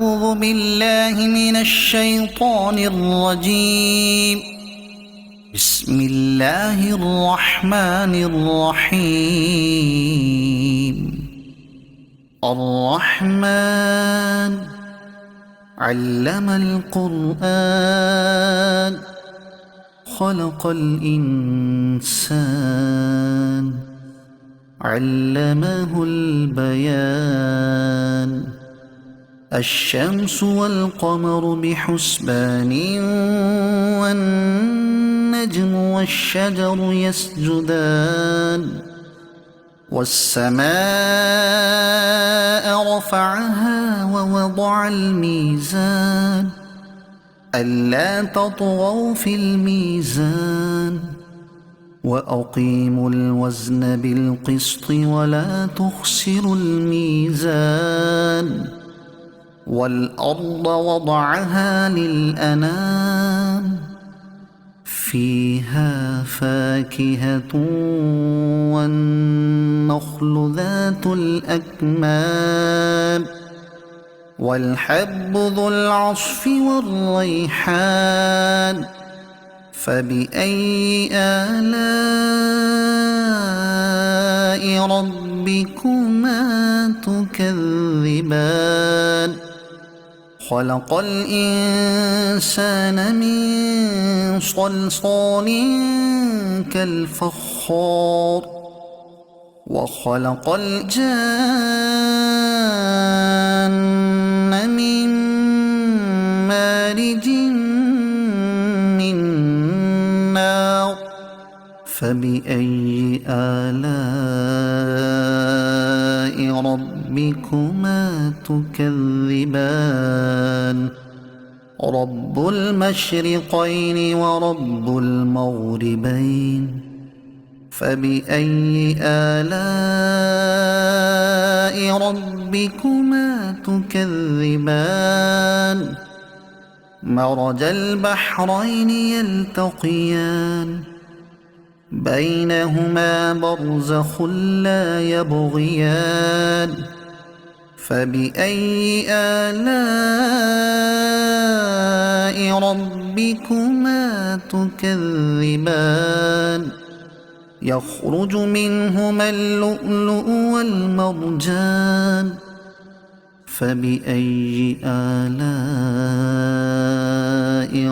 أعوذ بالله من الشيطان الرجيم. بسم الله الرحمن الرحيم. الرحمن علم القرآن خلق الإنسان علمه البيان. الشمس والقمر بحسبان والنجم والشجر يسجدان والسماء رفعها ووضع الميزان ألا تطغوا في الميزان وأقيموا الوزن بالقسط ولا تخسروا الميزان. والأرض وضعها للأنام فيها فاكهة والنخل ذات الأكمام والحب ذو العصف والريحان. فبأي آلاء ربكما تكذبان؟ خلق الإنسان من صلصال كالفخار وخلق الجان من مارج من نار. فبأي آلاء ربكما تكذبان؟ رب المشرقين ورب المغربين. فبأي آلاء ربكما تكذبان؟ مرج البحرين يلتقيان بينهما برزخ لا يبغيان. فبأي آلاء ربكما تكذبان؟ يخرج منهما اللؤلؤ والمرجان. فبأي آلاء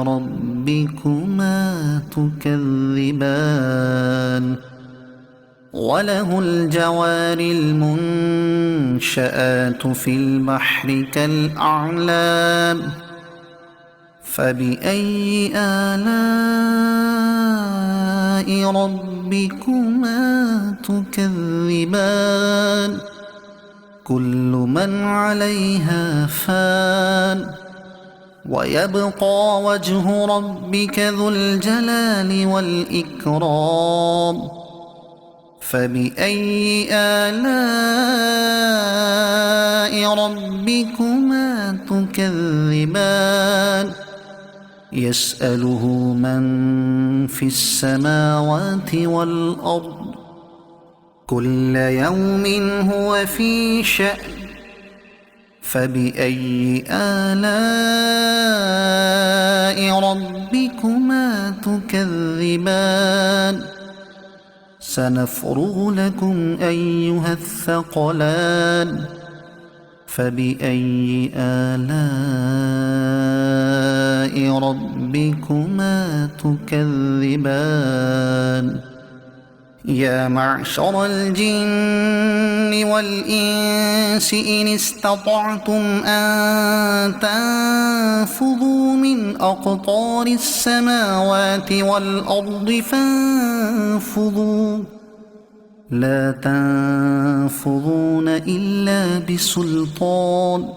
ربكما تكذبان؟ وله الجوار المنشآت في البحر كالأعلام. فبأي آلاء ربكما تكذبان؟ كل من عليها فان ويبقى وجه ربك ذو الجلال والإكرام. فبأي آلاء ربكما تكذبان؟ يسأله من في السماوات والأرض كل يوم هو في شأن. فبأي آلاء ربكما تكذبان؟ سنفرغ لكم أيها الثقلان. فبأي آلاء ربكما تكذبان؟ يا معشر الجن والإنس إن استطعتم أن تنفذوا من أقطار السماوات والأرض فانفذوا لا تنفذون إلا بسلطان.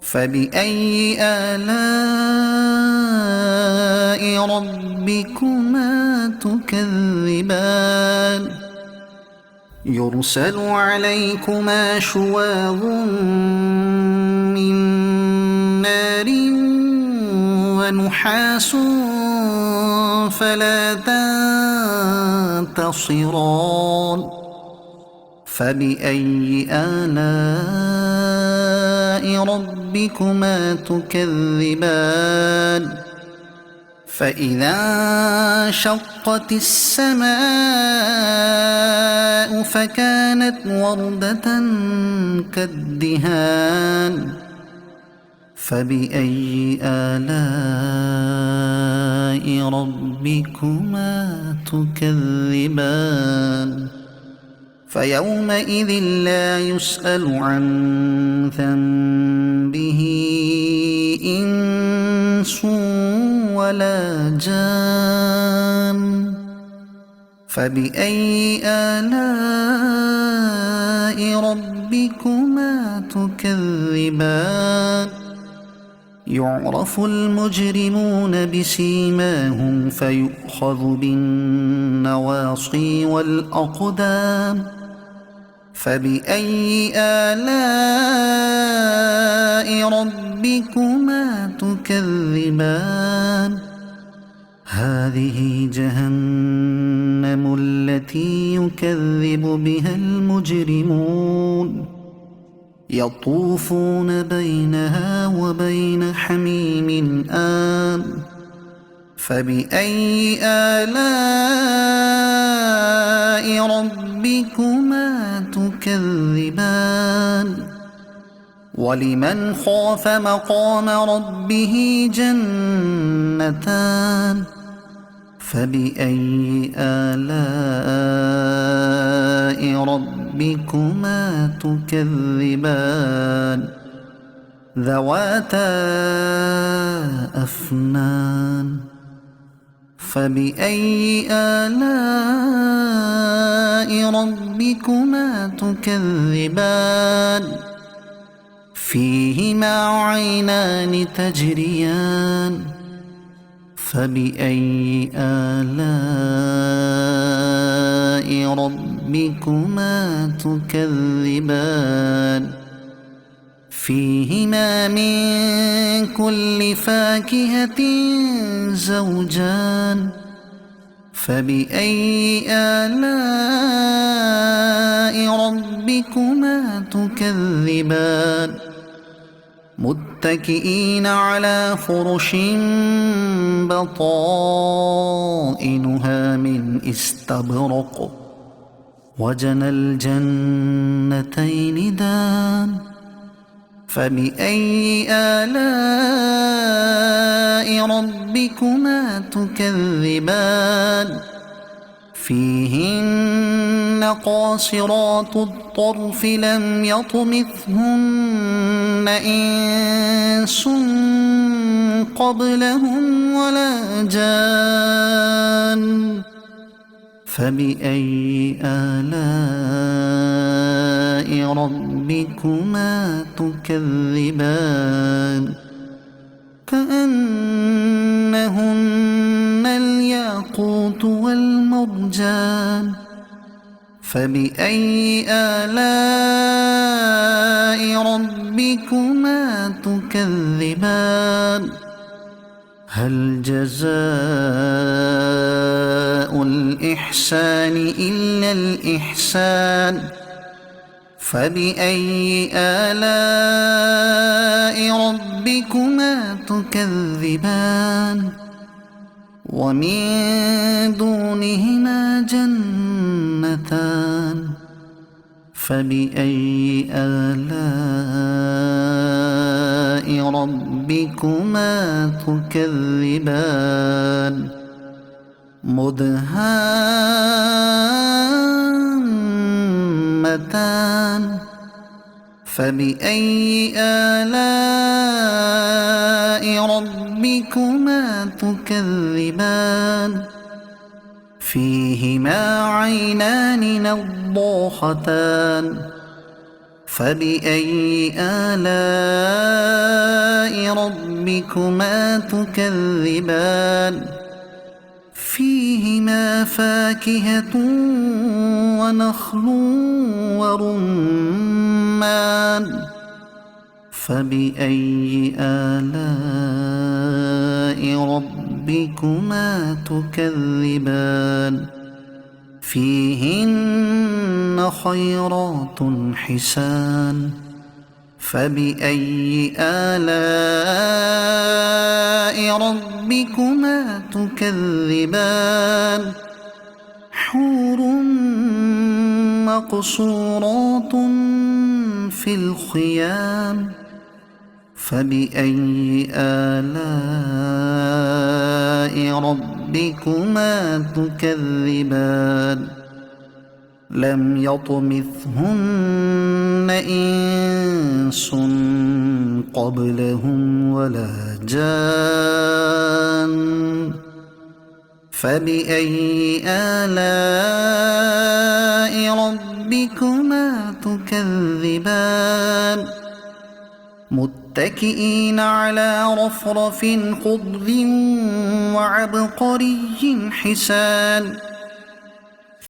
فبأي آلاء ربكما تكذبان؟ يرسل عليكما شواظ من نار ونحاس فلا تنتصران. فبأي آلاء ربكما تكذبان فإذا انشقت السماء فكانت وردة كالدهان فبأي آلاء ربكما تكذبان فيومئذ لا يسأل عن ذنبه إنس ولا جان فبأي آلاء ربكما تكذبان يعرف المجرمون بسيماهم فيؤخذ بالنواصي والأقدام فبأي آلاء ربكما تكذبان هذه جهنم التي يكذب بها المجرمون يطوفون بينها وبين حميم آن فبأي آلاء ربكما تكذبان ولمن خاف مقام ربه جنتان فبأي آلاء ربكما تكذبان ذواتا أفنان فبأي آلاء ربكما تكذبان فيهما عينان تجريان فبأي آلاء ربكما تكذبان فيهما من كل فاكهة زوجان فبأي آلاء ربكما تكذبان متكئين على فرش بطائنها من استبرق وجنى الجنتين دان فبأي آلاء ربكما تكذبان فيهن قاصرات الطرف لم يطمثهن إنس قبلهم ولا جان فبأي آلاء ربكما تكذبان كأنهن الياقوت والمرجان فبأي آلاء ربكما تكذبان هل جزاء الإحسان إلا الإحسان فبأي آلاء ربكما تكذبان ومن دونهما جنتان فبأي آلاء ربكما تكذبان مدهامتان فبأي آلاء ربكما تكذبان فيهما عينان نضاختان فبأي آلاء ربكما تكذبان فيهما فاكهة ونخل ورمان فبأي آلاء ربكما تكذبان فيهن خيرات حسان فبأي آلاء ربكما تكذبان حور مقصورات في الخيام فبأي آلاء ربكما تكذبان لم يطمثهن إنس قبلهم ولا جان فبأي آلاء ربكما تكذبان متكئين على رفرف خضر وعبقري حسان